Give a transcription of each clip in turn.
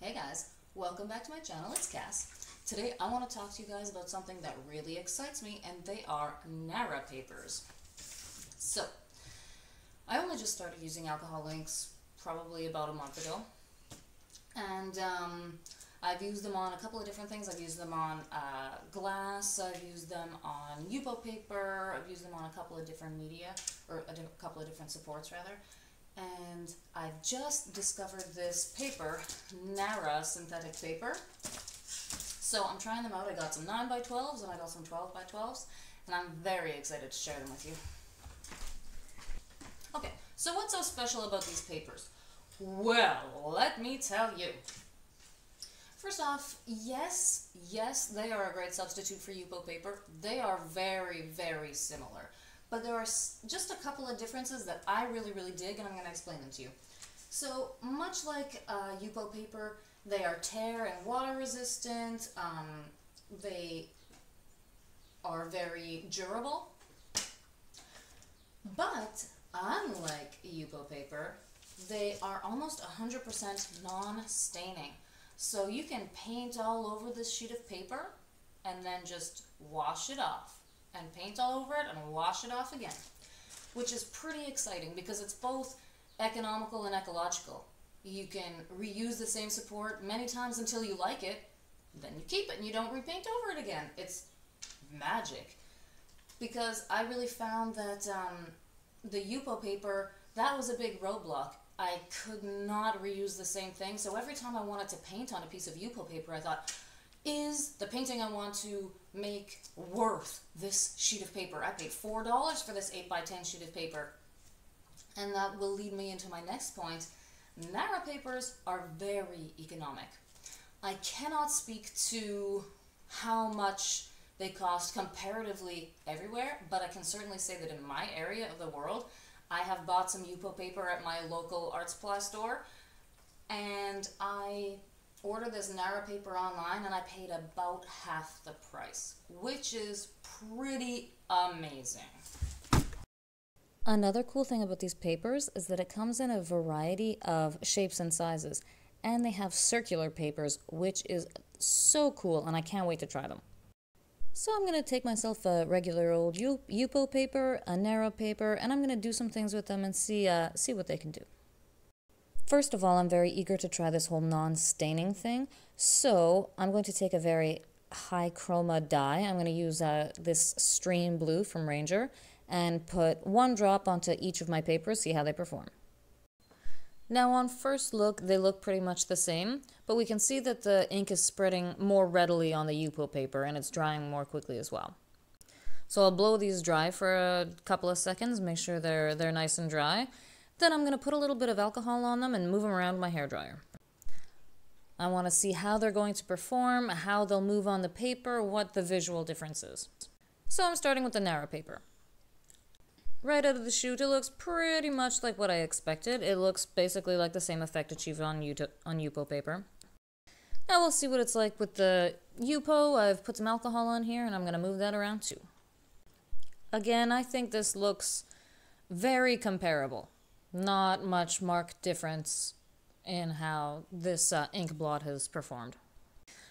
Hey guys, welcome back to my channel, it's Cass. Today I want to talk to you guys about something that really excites me, and they are Nara papers. So, I only just started using alcohol inks probably about a month ago, and I've used them on a couple of different things. I've used them on glass, I've used them on Yupo paper, I've used them on a couple of different media, or a couple of different supports rather. And I've just discovered this paper, Nara synthetic paper. So I'm trying them out. I got some 9x12s and I got some 12x12s, and I'm very excited to share them with you. Okay, so what's so special about these papers? Well, let me tell you. First off, yes, they are a great substitute for Yupo paper. They are very, very similar. But there are just a couple of differences that I really dig, and I'm going to explain them to you. So, much like Yupo paper, they are tear and water resistant. They are very durable. But, unlike Yupo paper, they are almost 100% non-staining. So you can paint all over this sheet of paper and then just wash it off. And paint all over it and wash it off again, which is pretty exciting because it's both economical and ecological. You can reuse the same support many times until you like it, then you keep it and you don't repaint over it again. It's magic, because I really found that the Yupo paper, that was a big roadblock. I could not reuse the same thing, so every time I wanted to paint on a piece of Yupo paper, I thought, is the painting I want to make worth this sheet of paper? I paid $4 for this 8x10 sheet of paper. And that will lead me into my next point. Nara papers are very economic. I cannot speak to how much they cost comparatively everywhere, but I can certainly say that in my area of the world, I have bought some Yupo paper at my local art supply store, and I ordered this Nara paper online and I paid about half the price, which is pretty amazing. Another cool thing about these papers is that it comes in a variety of shapes and sizes, and they have circular papers, which is so cool, and I can't wait to try them. So I'm going to take myself a regular old Yupo paper, a Nara paper, and I'm going to do some things with them and see what they can do. First of all, I'm very eager to try this whole non-staining thing, so I'm going to take a very high chroma dye. I'm going to use this Stream Blue from Ranger and put one drop onto each of my papers, see how they perform. Now on first look, they look pretty much the same, but we can see that the ink is spreading more readily on the Yupo paper and it's drying more quickly as well. So I'll blow these dry for a couple of seconds, make sure they're nice and dry. Then I'm going to put a little bit of alcohol on them and move them around my hairdryer. I want to see how they're going to perform, how they'll move on the paper, what the visual difference is. So I'm starting with the Nara paper. Right out of the chute, it looks pretty much like what I expected. It looks basically like the same effect achieved on Yupo paper. Now we'll see what it's like with the Yupo. I've put some alcohol on here and I'm going to move that around too. Again, I think this looks very comparable. Not much marked difference in how this ink blot has performed.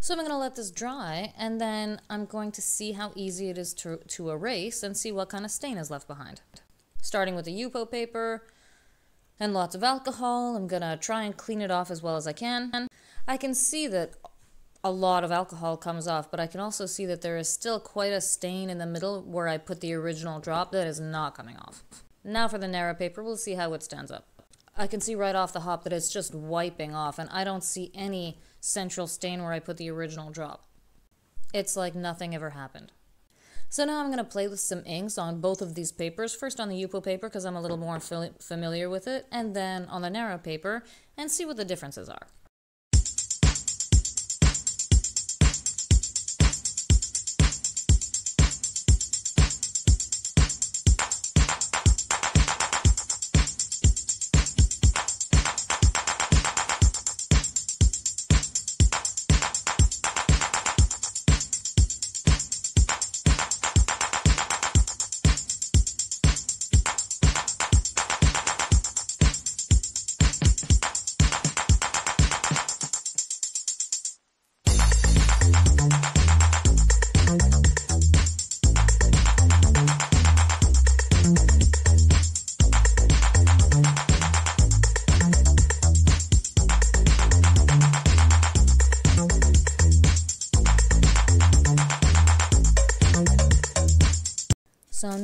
So I'm going to let this dry, and then I'm going to see how easy it is to erase and see what kind of stain is left behind. Starting with the Yupo paper and lots of alcohol, I'm going to try and clean it off as well as I can. I can see that a lot of alcohol comes off, but I can also see that there is still quite a stain in the middle where I put the original drop that is not coming off. Now for the Nara paper, we'll see how it stands up. I can see right off the hop that it's just wiping off, and I don't see any central stain where I put the original drop. It's like nothing ever happened. So now I'm going to play with some inks on both of these papers. First on the Yupo paper because I'm a little more familiar with it, and then on the Nara paper, and see what the differences are.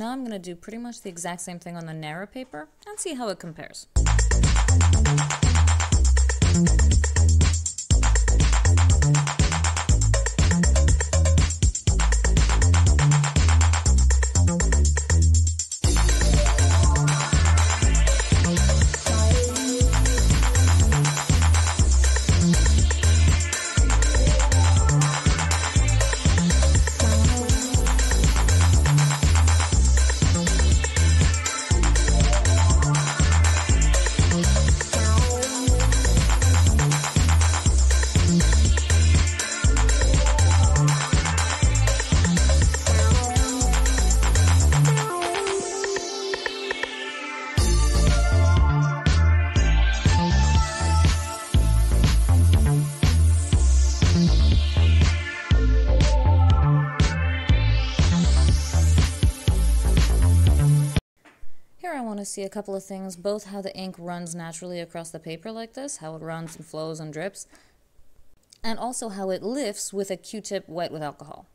now I'm going to do pretty much the exact same thing on the Nara paper and see how it compares. Here I want to see a couple of things, both how the ink runs naturally across the paper like this, how it runs and flows and drips, and also how it lifts with a Q-tip wet with alcohol.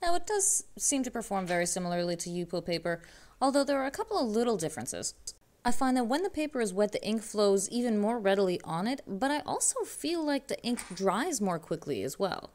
Now it does seem to perform very similarly to Yupo paper, although there are a couple of little differences. I find that when the paper is wet, the ink flows even more readily on it, but I also feel like the ink dries more quickly as well.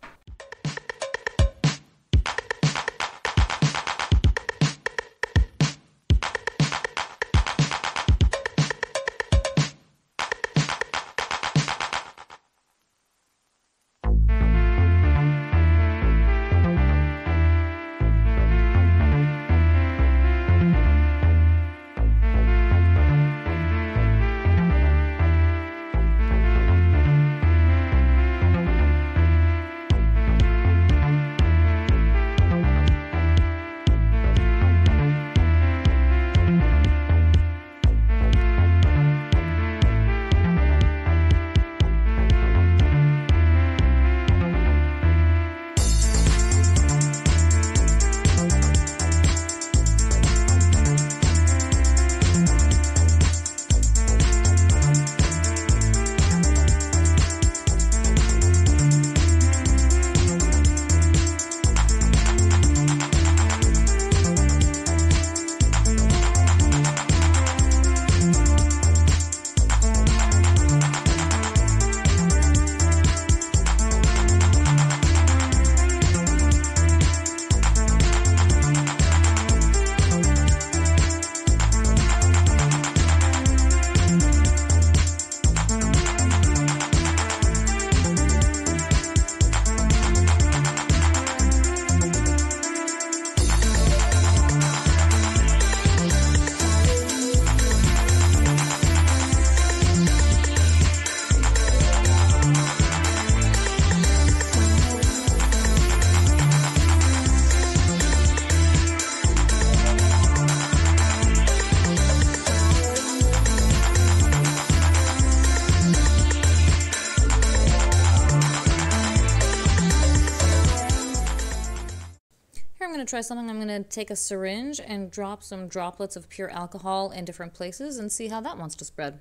I'm going to try something. I'm going to take a syringe and drop some droplets of pure alcohol in different places and see how that wants to spread.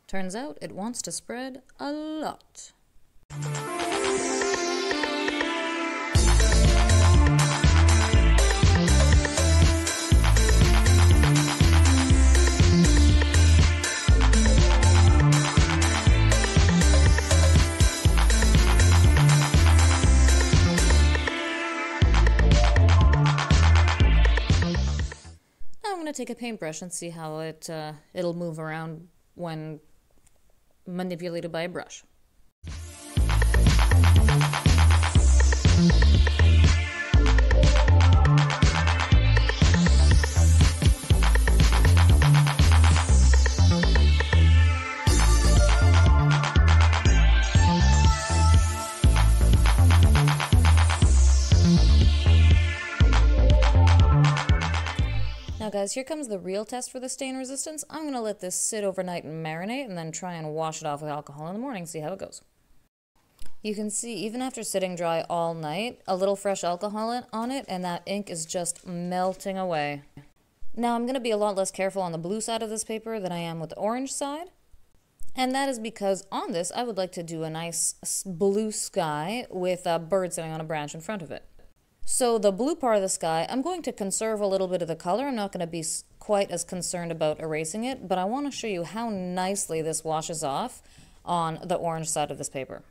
Turns out it wants to spread a lot. I'm going to take a paintbrush and see how it'll move around when manipulated by a brush. Now guys, here comes the real test for the stain resistance. I'm going to let this sit overnight and marinate and then try and wash it off with alcohol in the morning, see how it goes. You can see even after sitting dry all night, a little fresh alcohol on it and that ink is just melting away. Now I'm going to be a lot less careful on the blue side of this paper than I am with the orange side. And that is because on this I would like to do a nice blue sky with a bird sitting on a branch in front of it. So the blue part of the sky, I'm going to conserve a little bit of the color. I'm not going to be quite as concerned about erasing it, but I want to show you how nicely this washes off on the orange side of this paper.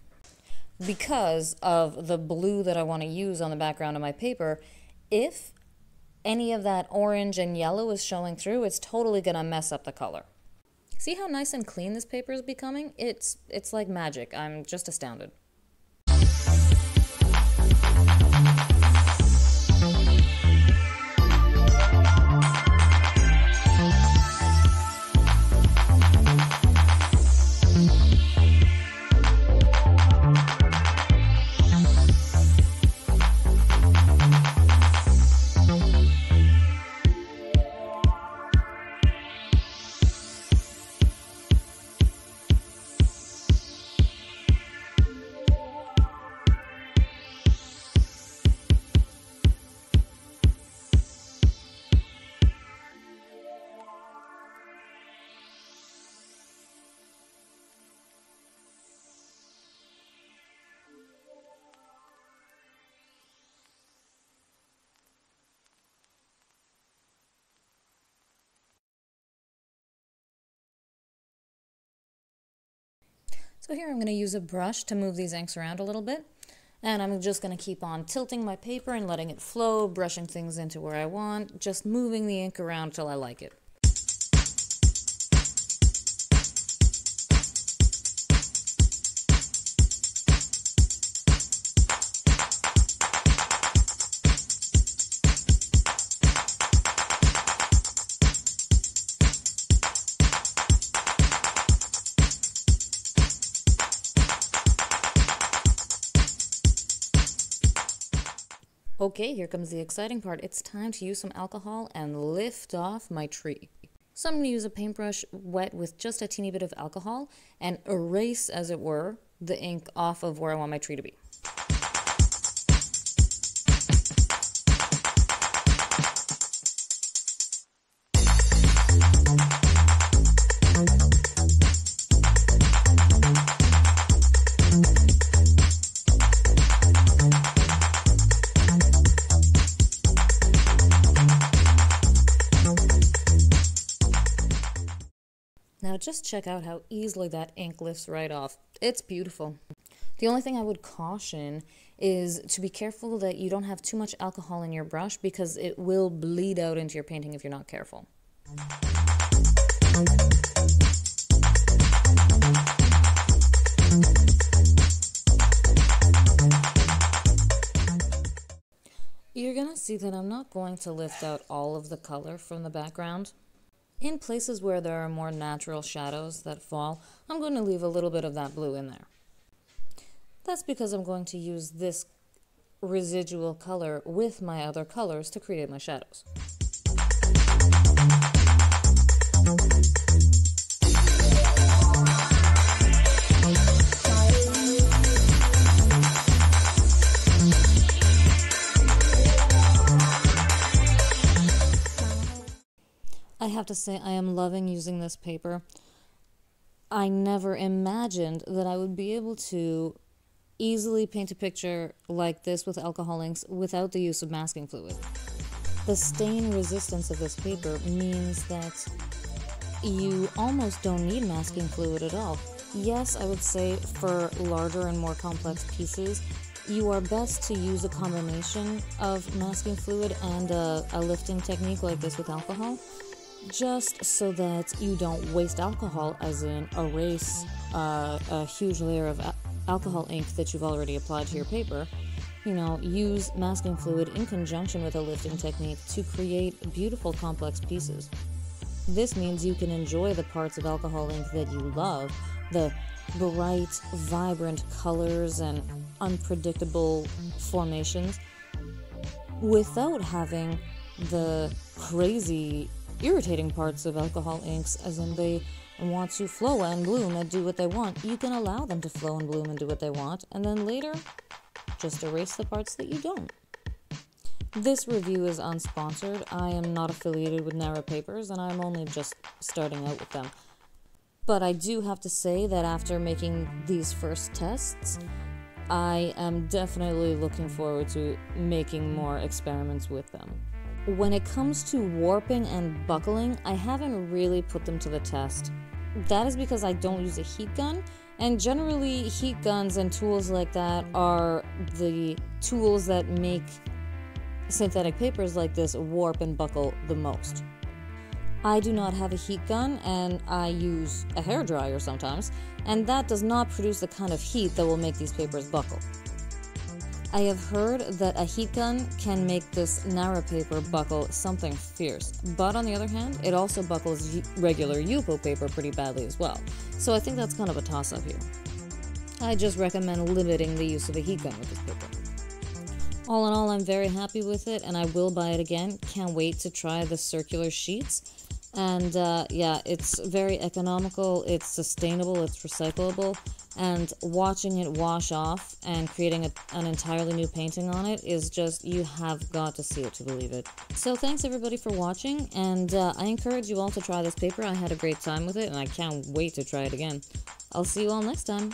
Because of the blue that I want to use on the background of my paper, if any of that orange and yellow is showing through, it's totally going to mess up the color. See how nice and clean this paper is becoming? It's like magic. I'm just astounded. So here I'm going to use a brush to move these inks around a little bit. And I'm just going to keep on tilting my paper and letting it flow, brushing things into where I want, just moving the ink around till I like it. Okay, here comes the exciting part. It's time to use some alcohol and lift off my tree. So I'm going to use a paintbrush wet with just a teeny bit of alcohol and erase, as it were, the ink off of where I want my tree to be. Now just check out how easily that ink lifts right off. It's beautiful. The only thing I would caution is to be careful that you don't have too much alcohol in your brush because it will bleed out into your painting if you're not careful. You're gonna see that I'm not going to lift out all of the color from the background. In places where there are more natural shadows that fall, I'm going to leave a little bit of that blue in there. That's because I'm going to use this residual color with my other colors to create my shadows. I have to say I am loving using this paper. I never imagined that I would be able to easily paint a picture like this with alcohol inks without the use of masking fluid. The stain resistance of this paper means that you almost don't need masking fluid at all. Yes, I would say for larger and more complex pieces, you are best to use a combination of masking fluid and a lifting technique like this with alcohol, just so that you don't waste alcohol, as in erase a huge layer of alcohol ink that you've already applied to your paper. You know, use masking fluid in conjunction with a lifting technique to create beautiful complex pieces. This means you can enjoy the parts of alcohol ink that you love, the bright, vibrant colors and unpredictable formations, without having the crazy, irritating parts of alcohol inks, as in they want to flow and bloom and do what they want, you can allow them to flow and bloom and do what they want, and then later, just erase the parts that you don't. This review is unsponsored. I am not affiliated with Nara Papers, and I'm only just starting out with them. But I do have to say that after making these first tests, I am definitely looking forward to making more experiments with them. When it comes to warping and buckling, I haven't really put them to the test. That is because I don't use a heat gun, and generally heat guns and tools like that are the tools that make synthetic papers like this warp and buckle the most. I do not have a heat gun, and I use a hairdryer sometimes, and that does not produce the kind of heat that will make these papers buckle. I have heard that a heat gun can make this Nara paper buckle something fierce, but on the other hand, it also buckles regular Yupo paper pretty badly as well, so I think that's kind of a toss-up here. I just recommend limiting the use of a heat gun with this paper. All in all, I'm very happy with it, and I will buy it again. Can't wait to try the circular sheets. And yeah, it's very economical, it's sustainable, it's recyclable, and watching it wash off and creating an entirely new painting on it is just, you have got to see it to believe it. So thanks everybody for watching, and I encourage you all to try this paper. I had a great time with it, and I can't wait to try it again. I'll see you all next time.